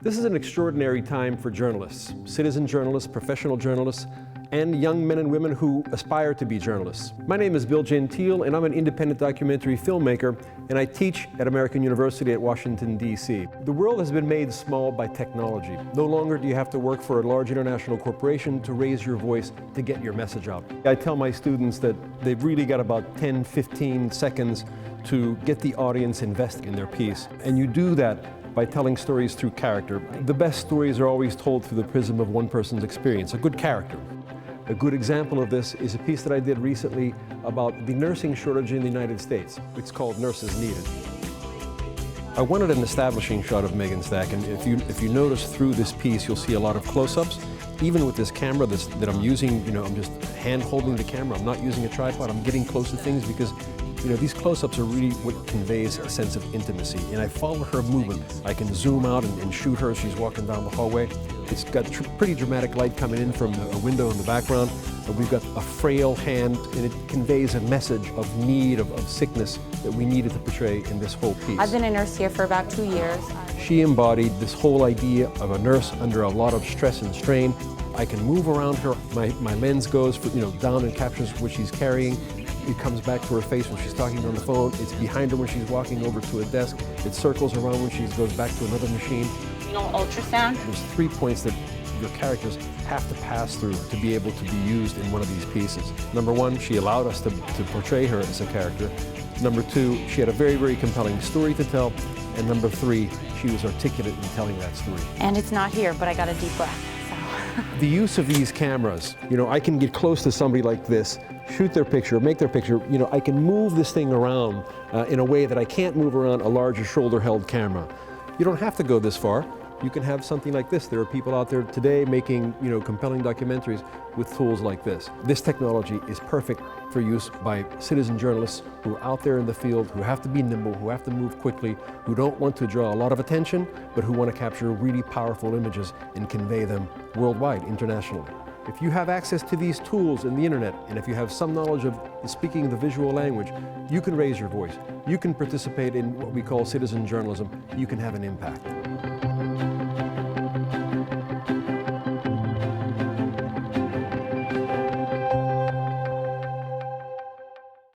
This is an extraordinary time for journalists, citizen journalists, professional journalists, and young men and women who aspire to be journalists. My name is Bill Gentile, and I'm an independent documentary filmmaker, and I teach at American University at Washington, D.C. The world has been made small by technology. No longer do you have to work for a large international corporation to raise your voice to get your message out. I tell my students that they've really got about 10, 15 seconds to get the audience invested in their piece, and you do that by telling stories through character. The best stories are always told through the prism of one person's experience, a good character. A good example of this is a piece that I did recently about the nursing shortage in the United States. It's called Nurses Needed. I wanted an establishing shot of Megan Stack, and if you notice through this piece, you'll see a lot of close-ups. Even with this camera that I'm using, I'm just hand-holding the camera. I'm not using a tripod. I'm getting close to things because these close-ups are really what conveys a sense of intimacy. And I follow her movement. I can zoom out and shoot her as she's walking down the hallway. It's got pretty dramatic light coming in from a window in the background. And we've got a frail hand, and it conveys a message of need, of sickness that we needed to portray in this whole piece. I've been a nurse here for about 2 years. She embodied this whole idea of a nurse under a lot of stress and strain. I can move around her. My lens goes down and captures what she's carrying. It comes back to her face when she's talking on the phone. It's behind her when she's walking over to a desk. It circles around when she goes back to another machine. Ultrasound. There's 3 points that your characters have to pass through to be able to be used in one of these pieces. Number 1, she allowed us to portray her as a character. Number 2, she had a very, very compelling story to tell. And number 3, she was articulate in telling that story. And it's not here, but I got a deep breath. The use of these cameras, I can get close to somebody like this, shoot their picture, make their picture. I can move this thing around in a way that I can't move around a larger shoulder-held camera. You don't have to go this far. You can have something like this. There are people out there today making, compelling documentaries with tools like this. This technology is perfect for use by citizen journalists who are out there in the field, who have to be nimble, who have to move quickly, who don't want to draw a lot of attention, but who want to capture really powerful images and convey them worldwide, internationally. If you have access to these tools in the internet, and if you have some knowledge of speaking the visual language, you can raise your voice. You can participate in what we call citizen journalism. You can have an impact.